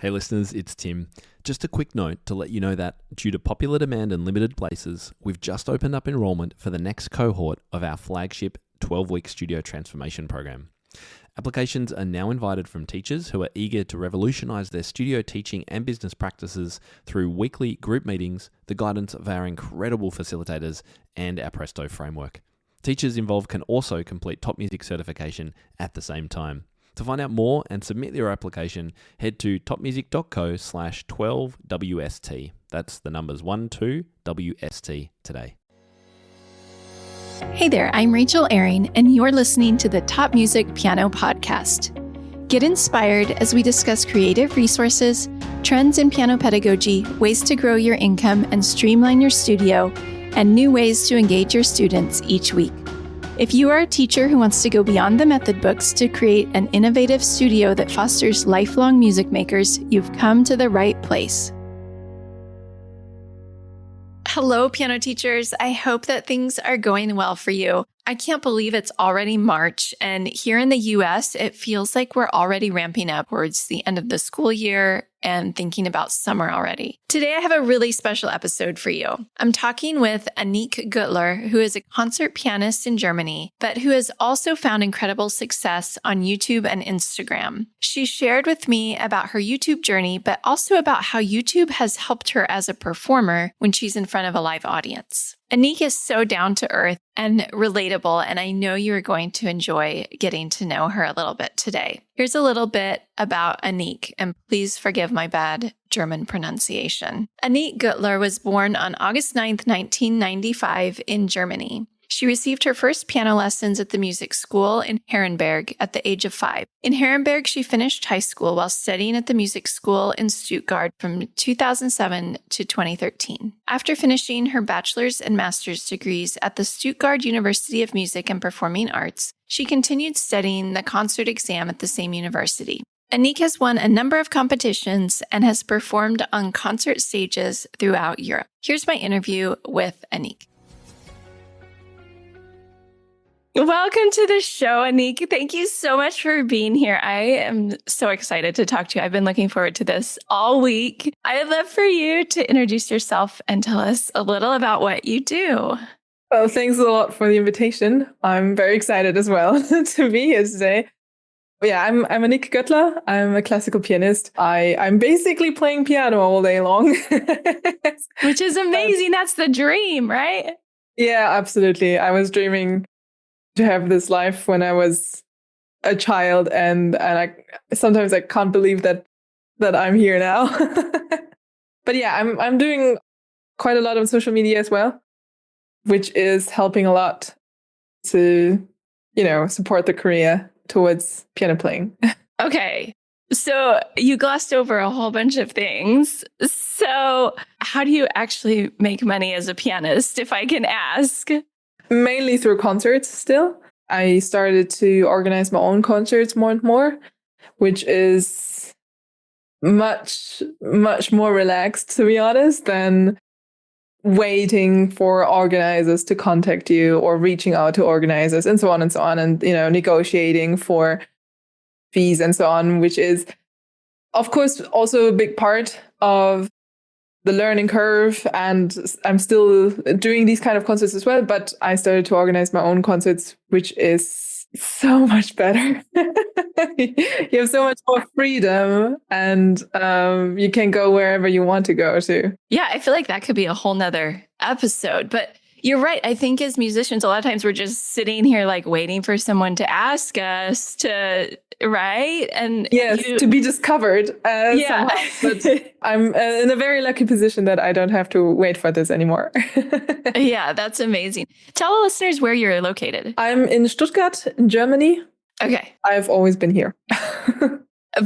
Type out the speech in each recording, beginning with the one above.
Hey listeners, it's Tim. Just a quick note to let you know that due to popular demand and limited places, we've just opened up enrollment for the next cohort of our flagship 12-week studio transformation program. Applications are now invited from teachers who are eager to revolutionize their studio teaching and business practices through weekly group meetings, the guidance of our incredible facilitators, and our Presto framework. Teachers involved can also complete top music certification at the same time. To find out more and submit your application, head to topmusic.co/12WST. That's the numbers 12WST today. Hey there, I'm Rachel Ehring, and you're listening to the Top Music Piano Podcast. Get inspired as we discuss creative resources, trends in piano pedagogy, ways to grow your income and streamline your studio, and new ways to engage your students each week. If you are a teacher who wants to go beyond the method books to create an innovative studio that fosters lifelong music makers, you've come to the right place. Hello, piano teachers. I hope that things are going well for you. I can't believe it's already March, and here in the US, it feels like we're already ramping up towards the end of the school year and thinking about summer already. Today, I have a really special episode for you. I'm talking with Annique Göttler, who is a concert pianist in Germany, but who has also found incredible success on YouTube and Instagram. She shared with me about her YouTube journey, but also about how YouTube has helped her as a performer when she's in front of a live audience. Annique is so down to earth and relatable, and I know you're going to enjoy getting to know her a little bit today. Here's a little bit about Annique, and please forgive my bad German pronunciation. Annique Göttler was born on August 9th, 1995 in Germany. She received her first piano lessons at the music school in Herrenberg at the age of 5. In Herrenberg, she finished high school while studying at the music school in Stuttgart from 2007 to 2013. After finishing her bachelor's and master's degrees at the Stuttgart University of Music and Performing Arts, she continued studying the concert exam at the same university. Annique has won a number of competitions and has performed on concert stages throughout Europe. Here's my interview with Annique. Welcome to the show, Annique. Thank you so much for being here. I am so excited to talk to you. I've been looking forward to this all week. I'd love for you to introduce yourself and tell us a little about what you do. Well, thanks a lot for the invitation. I'm very excited as well to be here today. Yeah, I'm Annique Göttler. I'm a classical pianist. I'm basically playing piano all day long. Which is amazing. That's the dream, right? Yeah, absolutely. I was dreaming to have this life when I was a child, and I sometimes I can't believe that I'm here now. But yeah, I'm doing quite a lot on social media as well, which is helping a lot to, support the career towards piano playing. Okay. So you glossed over a whole bunch of things. So how do you actually make money as a pianist, if I can ask? Mainly through concerts still. I started to organize my own concerts more and more, which is much, much more relaxed, to be honest, than waiting for organizers to contact you or reaching out to organizers and so on, and negotiating for fees and so on, which is, of course, also a big part of the learning curve, and I'm still doing these kind of concerts as well, but I started to organize my own concerts, which is so much better. You have so much more freedom, and you can go wherever you want to go to. Yeah, I feel like that could be a whole nother episode, but you're right. I think as musicians, a lot of times we're just sitting here like waiting for someone to ask us to, right? And yes, to be discovered. Yeah. But I'm in a very lucky position that I don't have to wait for this anymore. Yeah, that's amazing. Tell the listeners where you're located. I'm in Stuttgart, in Germany. Okay. I've always been here.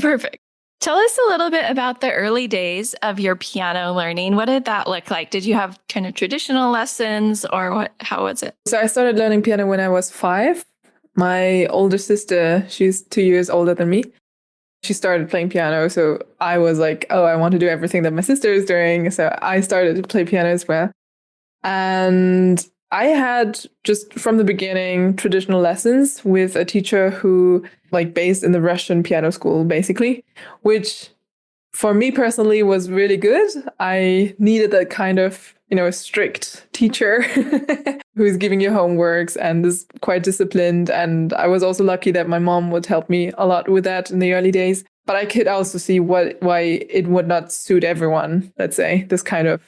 Perfect. Tell us a little bit about the early days of your piano learning. What did that look like? Did you have kind of traditional lessons, or how was it? So I started learning piano when I was 5. My older sister, she's 2 years older than me. She started playing piano. So I was like, oh, I want to do everything that my sister is doing. So I started to play piano as well. And I had just from the beginning traditional lessons with a teacher who based in the Russian piano school, basically, which for me personally was really good. I needed that kind of, strict teacher who's giving you homeworks and is quite disciplined. And I was also lucky that my mom would help me a lot with that in the early days. But I could also see why it would not suit everyone, let's say, this kind of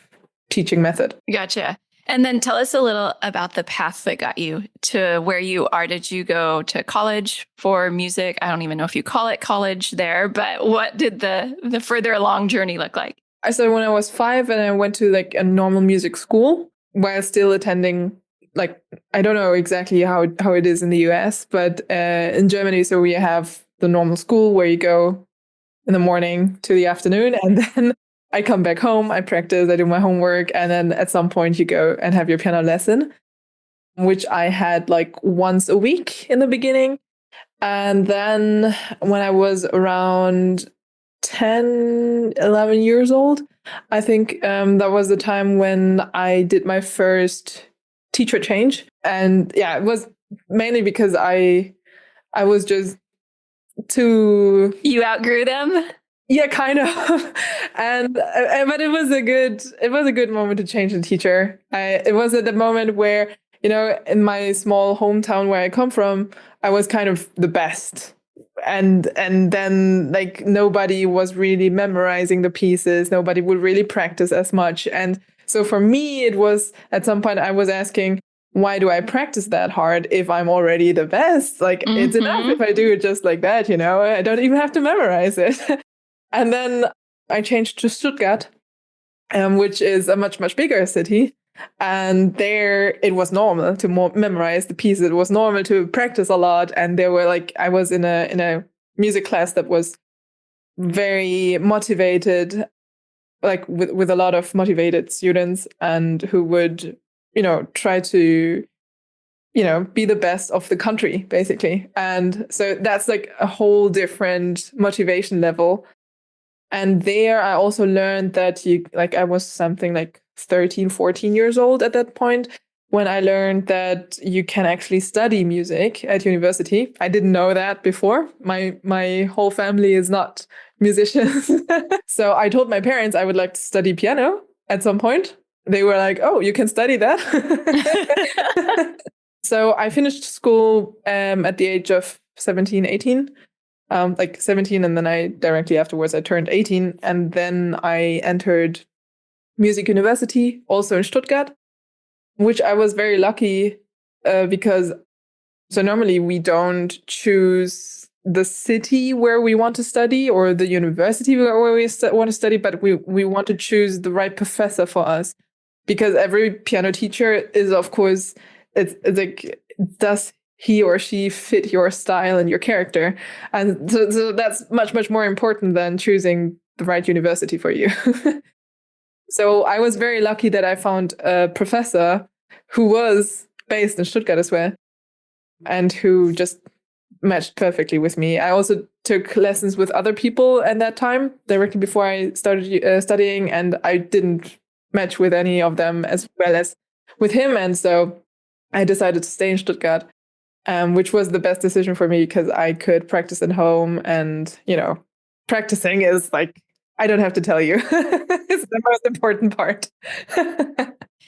teaching method. Gotcha. And then tell us a little about the path that got you to where you are. Did you go to college for music? I don't even know if you call it college there, but what did the further along journey look like? I started when I was 5 and I went to like a normal music school while still attending, like, I don't know exactly how it is in the US, but in Germany, so we have the normal school where you go in the morning to the afternoon, and then I come back home, I practice, I do my homework, and then at some point you go and have your piano lesson, which I had like once a week in the beginning. And then when I was around 10, 11 years old, I think that was the time when I did my first teacher change. And yeah, it was mainly because I was just too... You outgrew them? Yeah, kind of. And but it was a good moment to change the teacher. It was at the moment where, in my small hometown where I come from, I was kind of the best. And then like nobody was really memorizing the pieces. Nobody would really practice as much. And so for me, it was at some point I was asking, why do I practice that hard if I'm already the best? Like it's enough if I do it just like that, I don't even have to memorize it. And then I changed to Stuttgart, which is a much, much bigger city. And there it was normal to memorize the pieces. It was normal to practice a lot. And there were like, I was in a music class that was very motivated, like with a lot of motivated students, and who would, try to, be the best of the country, basically. And so that's like a whole different motivation level. And there I also learned that I was something like 13, 14 years old at that point when I learned that you can actually study music at university. I didn't know that before. My whole family is not musicians. So I told my parents I would like to study piano at some point. They were like, oh, you can study that. So I finished school at the age of 17, 18. Like 17, and then I directly afterwards I turned 18, and then I entered music university, also in Stuttgart, which I was very lucky because so normally we don't choose the city where we want to study or the university where we want to study, but we want to choose the right professor for us, because every piano teacher is, of course, it's like, does he or she fit your style and your character? And so that's much, much more important than choosing the right university for you. So I was very lucky that I found a professor who was based in Stuttgart as well, and who just matched perfectly with me. I also took lessons with other people at that time, directly before I started studying, and I didn't match with any of them as well as with him. And so I decided to stay in Stuttgart. Which was the best decision for me because I could practice at home, and practicing is like, I don't have to tell you, it's the most important part.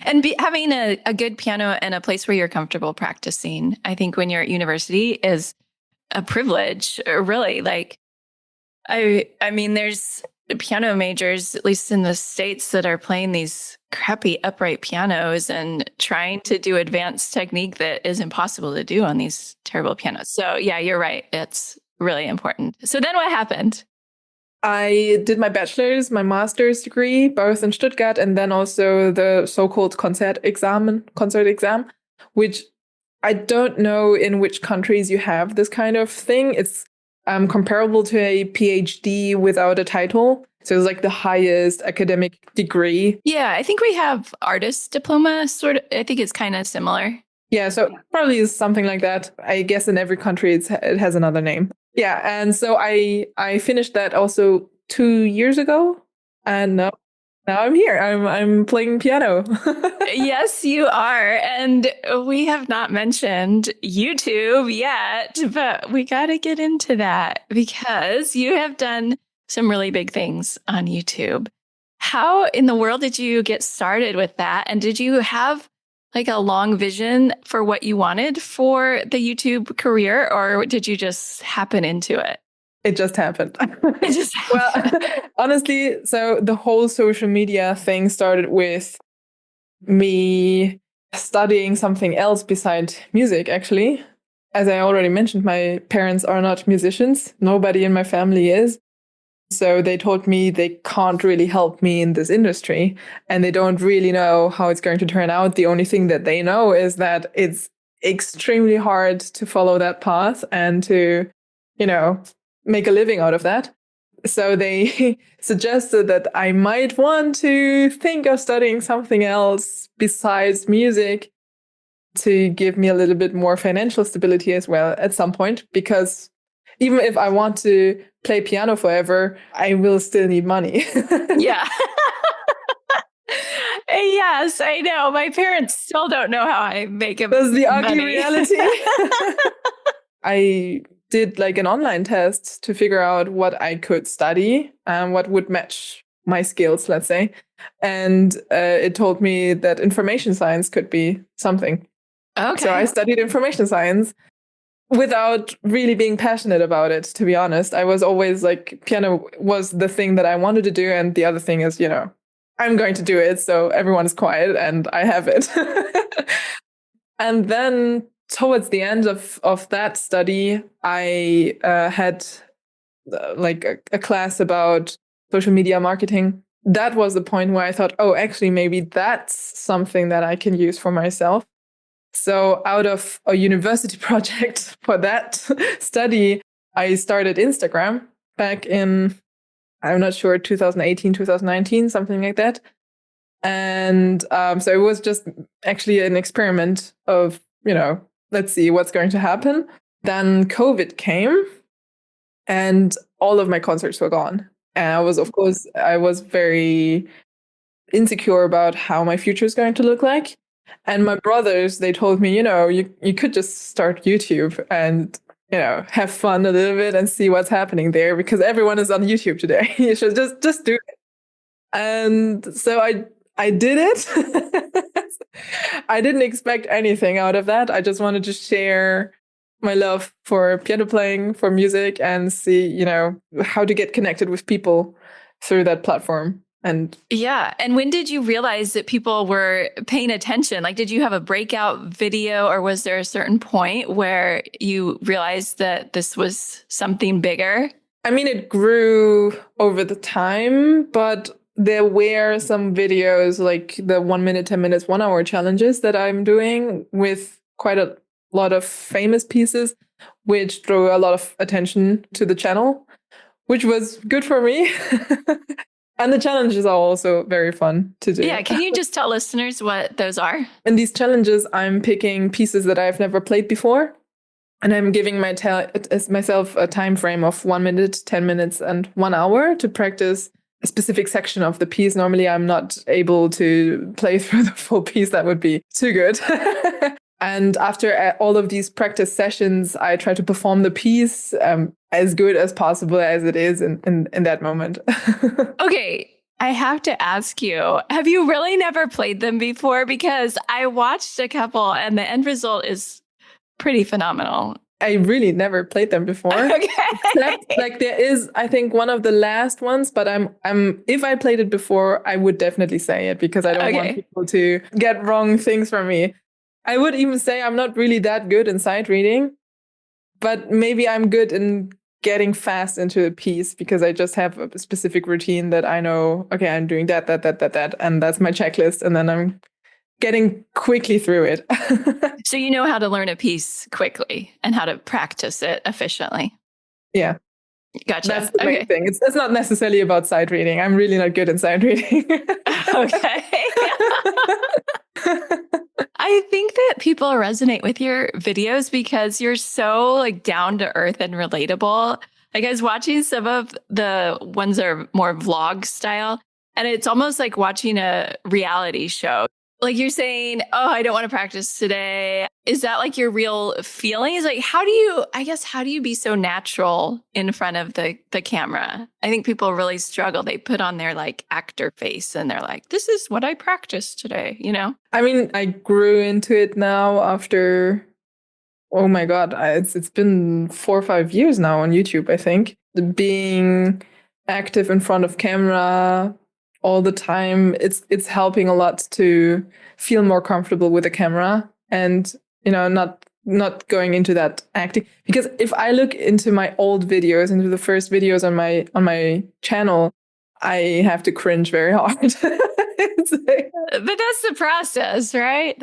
And having a good piano and a place where you're comfortable practicing, I think when you're at university is a privilege, really. Like, I mean, there's piano majors, at least in the States, that are playing these crappy upright pianos and trying to do advanced technique that is impossible to do on these terrible pianos. So yeah, you're right. It's really important. So then what happened? I did my bachelor's, my master's degree, both in Stuttgart, and then also the so-called concert exam, which I don't know in which countries you have this kind of thing. It's comparable to a PhD without a title. So it's like the highest academic degree. Yeah, I think we have artist diploma, sort of. I think it's kind of similar. Yeah, so probably is something like that. I guess in every country it has another name. Yeah, and so I finished that also 2 years ago, and now I'm here. I'm playing piano. Yes, you are. And we have not mentioned YouTube yet, but we got to get into that because you have done some really big things on YouTube. How in the world did you get started with that? And did you have like a long vision for what you wanted for the YouTube career, or did you just happen into it? It just happened. It just happened. Well, honestly, so the whole social media thing started with me studying something else beside music, actually. As I already mentioned, my parents are not musicians. Nobody in my family is. So they told me they can't really help me in this industry and they don't really know how it's going to turn out. The only thing that they know is that it's extremely hard to follow that path and to, make a living out of that. So they suggested that I might want to think of studying something else besides music to give me a little bit more financial stability as well at some point, because even if I want to play piano forever, I will still need money. Yeah. Yes, I know. My parents still don't know how I make it. That's the ugly reality. I did like an online test to figure out what I could study and what would match my skills, let's say. And it told me that information science could be something. Okay. So I studied information science without really being passionate about it, to be honest. I was always like, piano was the thing that I wanted to do. And the other thing is, I'm going to do it. So everyone's quiet and I have it. And then towards the end of that study, I had like a class about social media marketing. That was the point where I thought, oh, actually, maybe that's something that I can use for myself. So out of a university project for that study, I started Instagram back in, I'm not sure, 2018, 2019, something like that. And so it was just actually an experiment of, let's see what's going to happen. Then COVID came and all of my concerts were gone. And I was very insecure about how my future is going to look like. And my brothers, they told me, you could just start YouTube and, have fun a little bit and see what's happening there because everyone is on YouTube today. You should just do it. And so I did it. I didn't expect anything out of that. I just wanted to share my love for piano playing, for music, and see, how to get connected with people through that platform. And yeah. And when did you realize that people were paying attention? Like, did you have a breakout video, or was there a certain point where you realized that this was something bigger? I mean, it grew over the time, but there were some videos like the 1 minute, 10 minutes, 1 hour challenges that I'm doing with quite a lot of famous pieces, which drew a lot of attention to the channel, which was good for me. And the challenges are also very fun to do. Yeah. Can you just tell listeners what those are? In these challenges, I'm picking pieces that I've never played before. And I'm giving myself a time frame of 1 minute, 10 minutes, and 1 hour to practice a specific section of the piece. Normally, I'm not able to play through the full piece. That would be too good. And after all of these practice sessions, I try to perform the piece as good as possible as it is in that moment. Okay. I have to ask you, have you really never played them before? Because I watched a couple and the end result is pretty phenomenal. I really never played them before. Okay. Except, like, there is, I think, one of the last ones, but I'm if I played it before, I would definitely say it because I don't want people to get wrong things from me. I would even say I'm not really that good in sight reading, but maybe I'm good in getting fast into a piece because I just have a specific routine that I know, okay, I'm doing that, and that's my checklist. And then I'm getting quickly through it. So you know how to learn a piece quickly and how to practice it efficiently. Yeah. Gotcha. That's the main thing. It's not necessarily about sight reading. I'm really not good in sight reading. Okay. I think that people resonate with your videos because you're so like down to earth and relatable. Like I was watching some of the ones that are more vlog style, and it's almost like watching a reality show. Like you're saying, oh, I don't want to practice today. Is that like your real feelings? Like, how do you be so natural in front of the camera? I think people really struggle. They put on their like actor face and they're like, this is what I practiced today, you know? I mean, I grew into it now after, oh my God, it's been 4 or 5 years now on YouTube, I think. Being active in front of camera all the time, it's helping a lot to feel more comfortable with the camera and, not going into that acting. Because if I look into my old videos, into the first videos on my channel, I have to cringe very hard. But that's the process, right?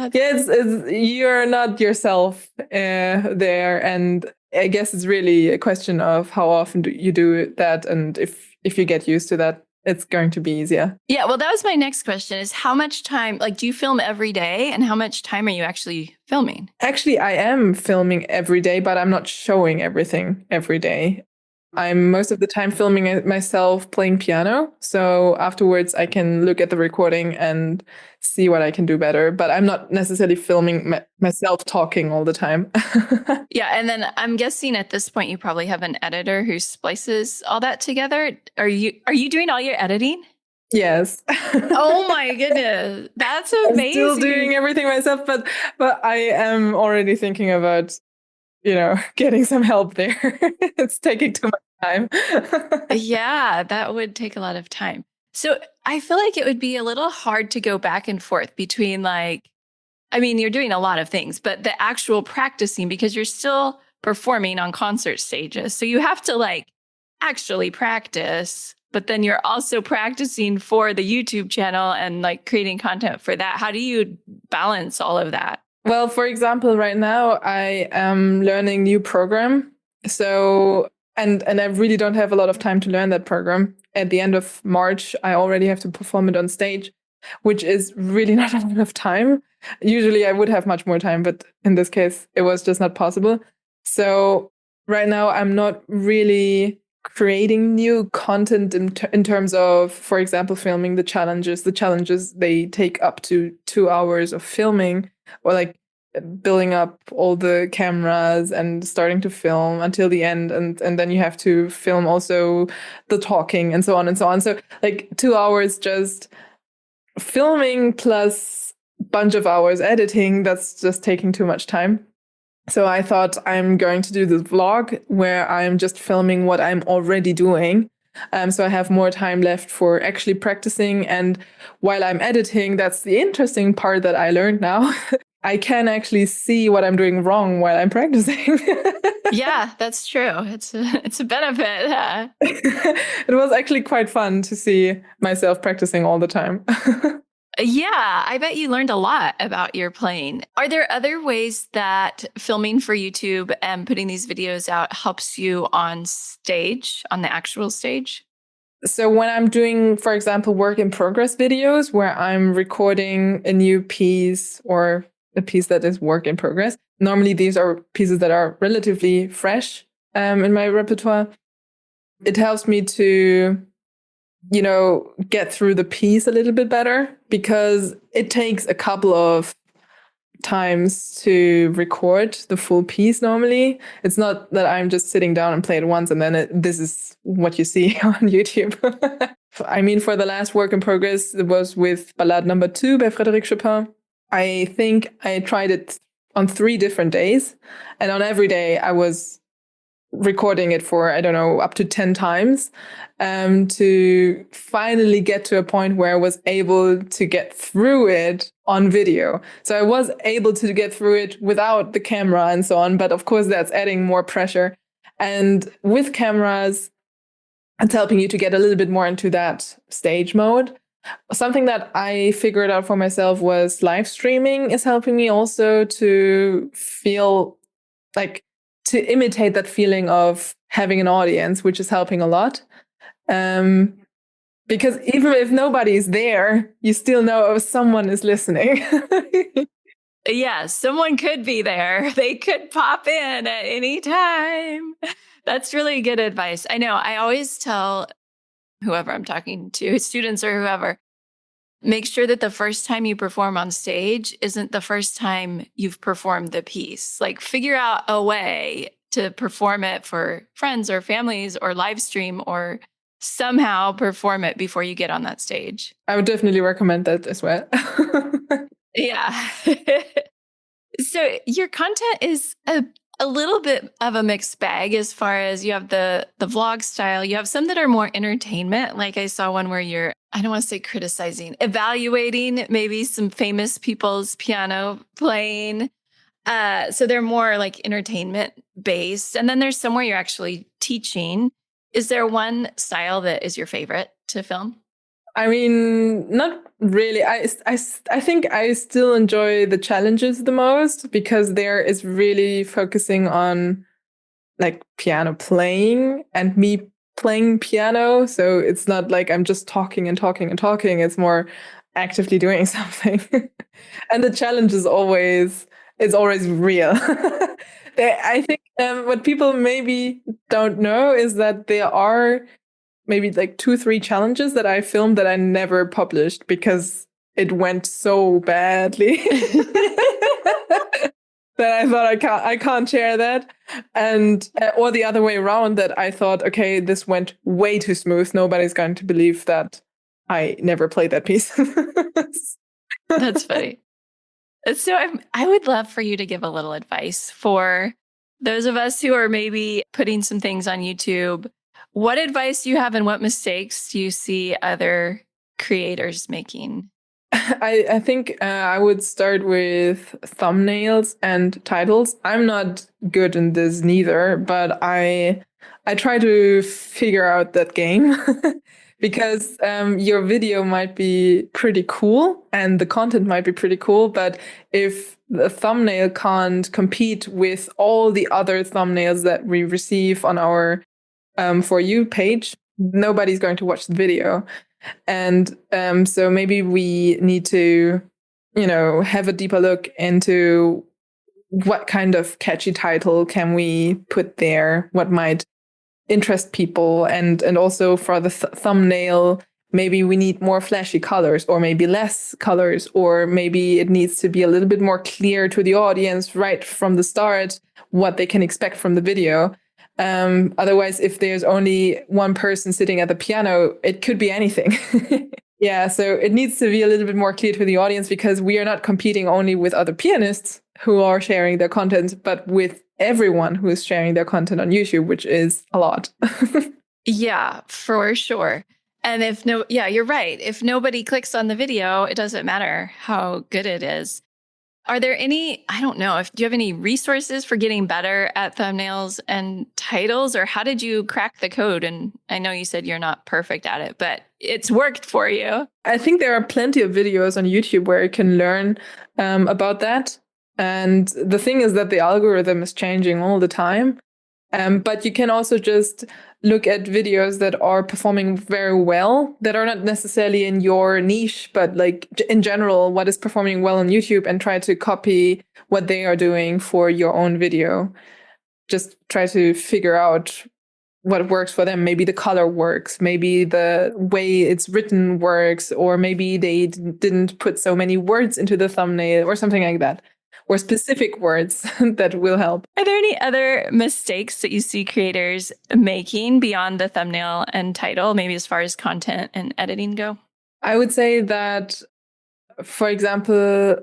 You're not yourself there, and I guess it's really a question of how often do you do that, and if you get used to that, it's going to be easier. Yeah, well, that was my next question: is how much time? Like, do you film every day, and how much time are you actually filming? Actually, I am filming every day, but I'm not showing everything every day. I'm most of the time filming it myself playing piano. So afterwards, I can look at the recording and see what I can do better. But I'm not necessarily filming myself talking all the time. Yeah. And then I'm guessing at this point, you probably have an editor who splices all that together. Are you doing all your editing? Yes. Oh my goodness. That's amazing. I'm still doing everything myself, but I am already thinking about getting some help there. It's taking too much time. Yeah, that would take a lot of time. So I feel like it would be a little hard to go back and forth between you're doing a lot of things, but the actual practicing, because you're still performing on concert stages. So you have to actually practice, but then you're also practicing for the YouTube channel and creating content for that. How do you balance all of that? Well, for example, right now I am learning new program. So, and I really don't have a lot of time to learn that program. At the end of March, I already have to perform it on stage, which is really not a lot of time. Usually I would have much more time, but in this case, it was just not possible. So right now I'm not really creating new content in terms of, for example, filming the challenges. The challenges, they take up to 2 hours of filming, or building up all the cameras and starting to film until the end, and then you have to film also the talking and so on and so on. So 2 hours just filming plus a bunch of hours editing, that's just taking too much time. So I thought I'm going to do this vlog where I'm just filming what I'm already doing. So I have more time left for actually practicing. And while I'm editing, that's the interesting part that I learned now. I can actually see what I'm doing wrong while I'm practicing. Yeah, that's true. It's a benefit. Huh? It was actually quite fun to see myself practicing all the time. Yeah, I bet you learned a lot about your playing. Are there other ways that filming for YouTube and putting these videos out helps you on stage, on the actual stage? So when I'm doing, for example, work in progress videos where I'm recording a new piece or a piece that is work in progress, normally these are pieces that are relatively fresh in my repertoire. It helps me to get through the piece a little bit better, because it takes a couple of times to record the full piece normally. It's not that I'm just sitting down and play it once and then this is what you see on YouTube. I mean, for the last work in progress, it was with Ballade No. 2 by Frédéric Chopin. I think I tried it on 3 different days, and on every day I was recording it for, I don't know, up to 10 times to finally get to a point where I was able to get through it on video. So I was able to get through it without the camera and so on, but of course that's adding more pressure. And with cameras, it's helping you to get a little bit more into that stage mode. Something that I figured out for myself was live streaming is helping me also to feel to imitate that feeling of having an audience, which is helping a lot. Because even if nobody's there, you still know someone is listening. Yeah, someone could be there. They could pop in at any time. That's really good advice. I know I always tell whoever I'm talking to, students or whoever, make sure that the first time you perform on stage isn't the first time you've performed the piece. Like figure out a way to perform it for friends or families or live stream or somehow perform it before you get on that stage. I would definitely recommend that as well. Yeah. So your content is a little bit of a mixed bag as far as you have the vlog style. You have some that are more entertainment. Like I saw one where you're, I don't want to say criticizing, evaluating maybe some famous people's piano playing. So they're more like entertainment based. And then there's somewhere you're actually teaching. Is there one style that is your favorite to film? I mean, not really. I think I still enjoy the challenges the most because there is really focusing on like piano playing and me playing piano. So it's not like I'm just talking and talking and talking. It's more actively doing something. And the challenge is always real. I think what people maybe don't know is that there are maybe like 2-3 challenges that I filmed that I never published because it went so badly that I thought I can't share that. And or the other way around, that I thought, okay, this went way too smooth. Nobody's going to believe that I never played that piece. That's funny. So I would love for you to give a little advice for those of us who are maybe putting some things on YouTube. What advice do you have and what mistakes do you see other creators making? I think I would start with thumbnails and titles. I'm not good in this neither, but I try to figure out that game. Because your video might be pretty cool and the content might be pretty cool, but if the thumbnail can't compete with all the other thumbnails that we receive on our For You page, nobody's going to watch the video. And so maybe we need to, have a deeper look into what kind of catchy title can we put there, what might interest people, and also for the thumbnail, maybe we need more flashy colors or maybe less colors, or maybe it needs to be a little bit more clear to the audience right from the start what they can expect from the video. Otherwise, if there's only one person sitting at the piano, it could be anything. Yeah, so it needs to be a little bit more clear to the audience because we are not competing only with other pianists who are sharing their content, but with everyone who is sharing their content on YouTube, which is a lot. Yeah, for sure. And you're right. If nobody clicks on the video, it doesn't matter how good it is. Are there any, I don't know, do you have any resources for getting better at thumbnails and titles, or how did you crack the code? And I know you said you're not perfect at it, but it's worked for you. I think there are plenty of videos on YouTube where you can learn about that. And the thing is that the algorithm is changing all the time. But you can also just look at videos that are performing very well, that are not necessarily in your niche, but like in general, what is performing well on YouTube, and try to copy what they are doing for your own video. Just try to figure out what works for them. Maybe the color works, maybe the way it's written works, or maybe they didn't put so many words into the thumbnail or something like that. Or specific words that will help. Are there any other mistakes that you see creators making beyond the thumbnail and title, maybe as far as content and editing go? I would say that, for example,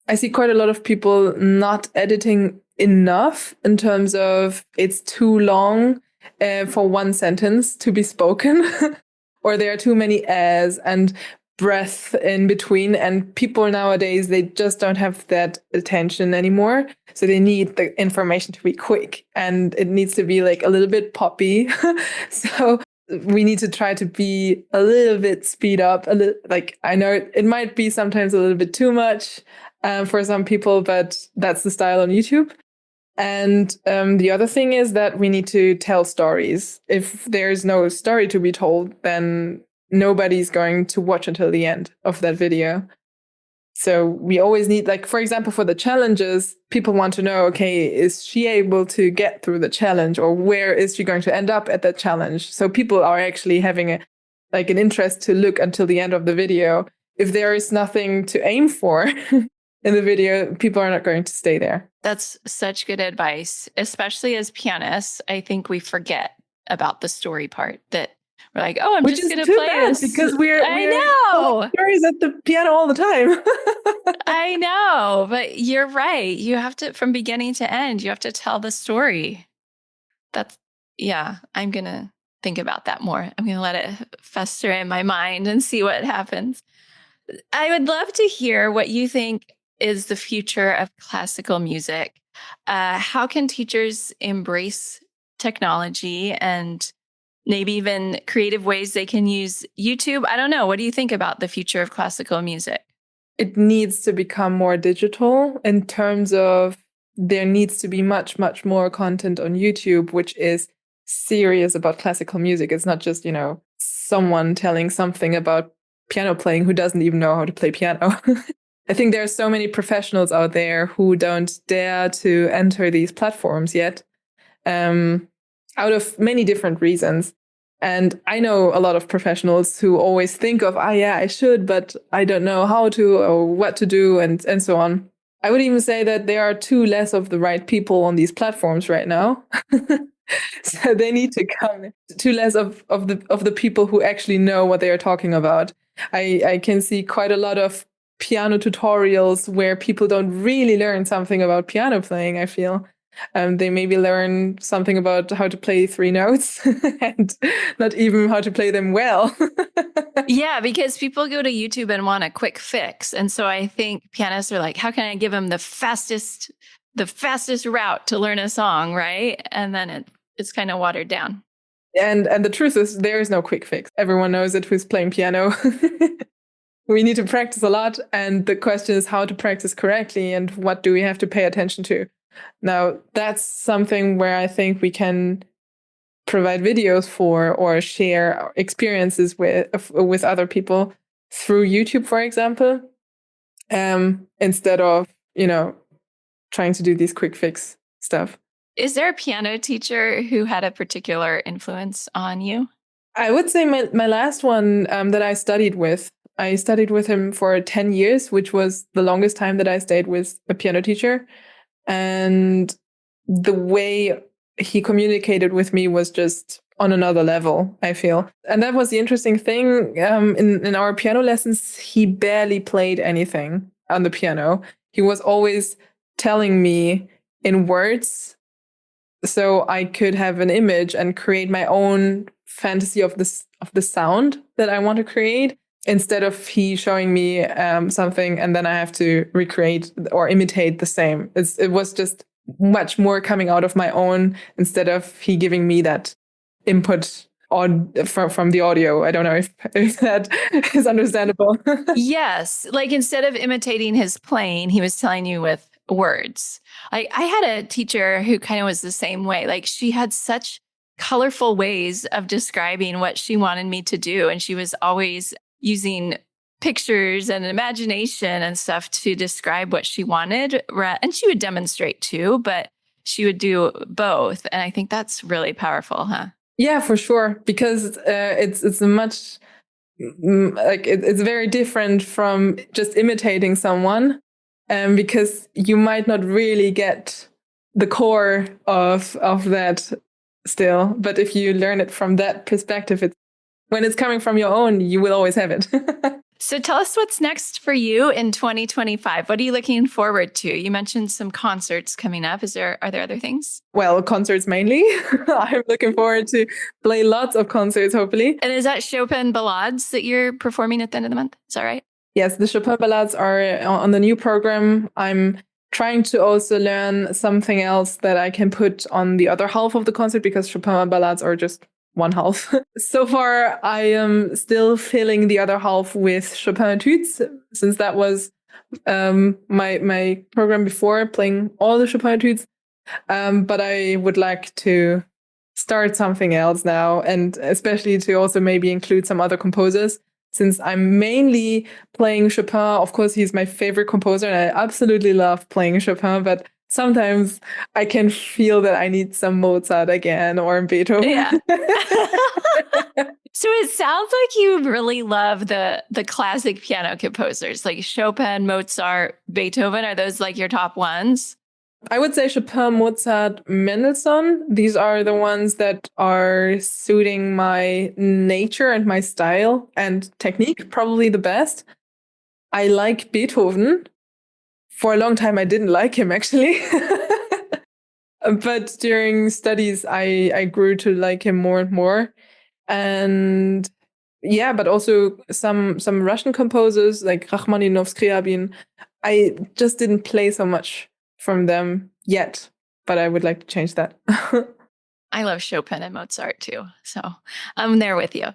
I see quite a lot of people not editing enough in terms of it's too long for one sentence to be spoken, or there are too many as and breath in between, and people nowadays, they just don't have that attention anymore, so they need the information to be quick and it needs to be like a little bit poppy. So we need to try to be a little bit speed up, a little, like, I know it might be sometimes a little bit too much for some people, but that's the style on YouTube. And the other thing is that we need to tell stories. If there's no story to be told, then nobody's going to watch until the end of that video. So we always need, like, for example, for the challenges, people want to know, okay, is she able to get through the challenge, or where is she going to end up at that challenge? So people are actually having an interest to look until the end of the video. if there is nothing to aim for in the video, people are not going to stay there. That's such good advice, especially as pianists. I think we forget about the story part, that we're like, oh, I'm Which just going is to too play bad this. because we're know. stories at the piano all the time. I know, but you're right. You have to, from beginning to end, you have to tell the story. I'm going to think about that more. I'm going to let it fester in my mind and see what happens. I would love to hear what you think is the future of classical music. How can teachers embrace technology and maybe even creative ways they can use YouTube? I don't know. What do you think about the future of classical music? It needs to become more digital in terms of there needs to be much, much more content on YouTube, which is serious about classical music. It's not just, someone telling something about piano playing who doesn't even know how to play piano. I think there are so many professionals out there who don't dare to enter these platforms yet, out of many different reasons. And I know a lot of professionals who always think of, I should, but I don't know how to or what to do and so on. I would even say that there are too less of the right people on these platforms right now. So they need to come to less of the people who actually know what they are talking about. I can see quite a lot of piano tutorials where people don't really learn something about piano playing, I feel. They maybe learn something about how to play 3 notes and not even how to play them well. Yeah, because people go to YouTube and want a quick fix. And so I think pianists are like, how can I give them the fastest route to learn a song, right? And then it's kind of watered down. And the truth is, there is no quick fix. Everyone knows it who's playing piano. We need to practice a lot. And the question is how to practice correctly and what do we have to pay attention to? Now, that's something where I think we can provide videos for or share experiences with other people through YouTube, for example, instead of, trying to do these quick fix stuff. Is there a piano teacher who had a particular influence on you? I would say my last one that I studied with him for 10 years, which was the longest time that I stayed with a piano teacher. And the way he communicated with me was just on another level, I feel. And that was the interesting thing. In our piano lessons, he barely played anything on the piano. He was always telling me in words so I could have an image and create my own fantasy of the sound that I want to create, instead of he showing me something and then I have to recreate or imitate the same. It was just much more coming out of my own instead of he giving me that input from the audio. I don't know if that is understandable. Yes. Like instead of imitating his playing, he was telling you with words. Like I had a teacher who kind of was the same way. Like she had such colorful ways of describing what she wanted me to do. And she was always using pictures and imagination and stuff to describe what she wanted. And she would demonstrate too, but she would do both. And I think that's really powerful, huh? Yeah, for sure. Because it's a much it's very different from just imitating someone. Because you might not really get the core of that still. But if you learn it from that perspective, when it's coming from your own, you will always have it. So tell us what's next for you in 2025. What are you looking forward to? You mentioned some concerts coming up. Are there other things? Well, concerts mainly. I'm looking forward to play lots of concerts, hopefully. And is that Chopin Ballades that you're performing at the end of the month? Is that right? Yes, the Chopin Ballades are on the new program. I'm trying to also learn something else that I can put on the other half of the concert, because Chopin Ballades are just one half. So far, I am still filling the other half with Chopin Etudes, since that was my program before, playing all the Chopin Etudes. But I would like to start something else now, and especially to also maybe include some other composers. Since I'm mainly playing Chopin, of course, he's my favorite composer, and I absolutely love playing Chopin, but sometimes I can feel that I need some Mozart again or Beethoven. Yeah. So it sounds like you really love the classic piano composers like Chopin, Mozart, Beethoven. Are those like your top ones? I would say Chopin, Mozart, Mendelssohn. These are the ones that are suiting my nature and my style and technique probably the best. I like Beethoven. For a long time, I didn't like him, actually. But during studies, I grew to like him more and more. And yeah, but also some Russian composers like Rachmaninov, Scriabin. I just didn't play so much from them yet, but I would like to change that. I love Chopin and Mozart too. So I'm there with you.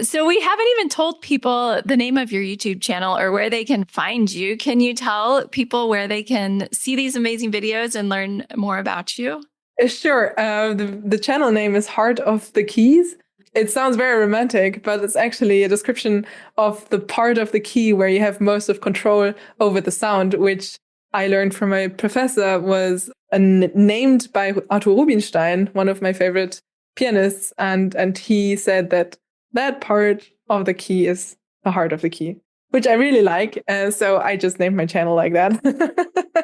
So we haven't even told people the name of your YouTube channel or where they can find you. Can you tell people where they can see these amazing videos and learn more about you? Sure. The channel name is Heart of the Keys. It sounds very romantic, but it's actually a description of the part of the key where you have most of control over the sound, which I learned from my professor was named by Arthur Rubinstein, one of my favorite pianists. And he said that part of the key is the heart of the key, which I really like. So I just named my channel like that.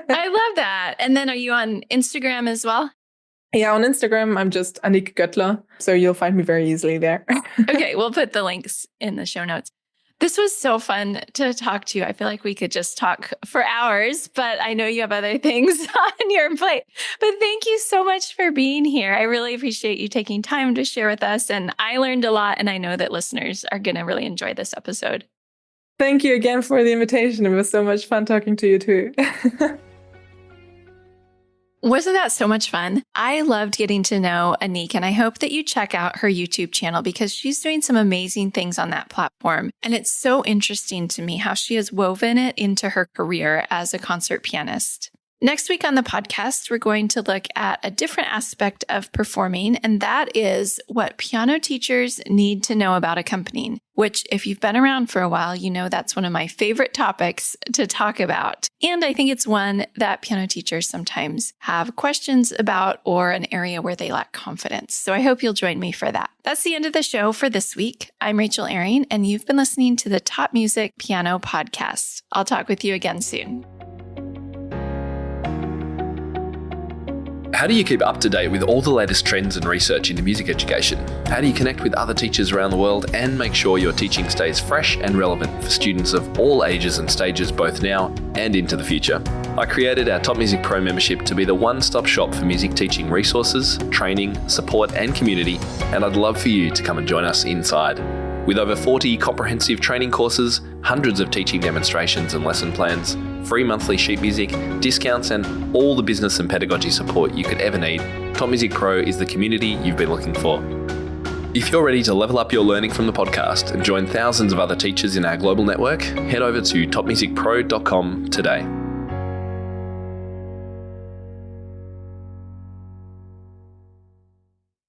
I love that. And then are you on Instagram as well? Yeah, on Instagram, I'm just Annique Göttler. So you'll find me very easily there. Okay, we'll put the links in the show notes. This was so fun to talk to you. I feel like we could just talk for hours, but I know you have other things on your plate. But thank you so much for being here. I really appreciate you taking time to share with us. And I learned a lot, and I know that listeners are going to really enjoy this episode. Thank you again for the invitation. It was so much fun talking to you too. Wasn't that so much fun? I loved getting to know Annique, and I hope that you check out her YouTube channel because she's doing some amazing things on that platform. And it's so interesting to me how she has woven it into her career as a concert pianist. Next week on the podcast, we're going to look at a different aspect of performing, and that is what piano teachers need to know about accompanying, which if you've been around for a while, you know that's one of my favorite topics to talk about. And I think it's one that piano teachers sometimes have questions about or an area where they lack confidence. So I hope you'll join me for that. That's the end of the show for this week. I'm Rachel Ehring, and you've been listening to the Top Music Piano Podcast. I'll talk with you again soon. How do you keep up to date with all the latest trends and research into music education? How do you connect with other teachers around the world and make sure your teaching stays fresh and relevant for students of all ages and stages both now and into the future? I created our Top Music Pro membership to be the one-stop shop for music teaching resources, training, support and community, and I'd love for you to come and join us inside. With over 40 comprehensive training courses, hundreds of teaching demonstrations and lesson plans, free monthly sheet music, discounts, and all the business and pedagogy support you could ever need, Top Music Pro is the community you've been looking for. If you're ready to level up your learning from the podcast and join thousands of other teachers in our global network, head over to topmusicpro.com today.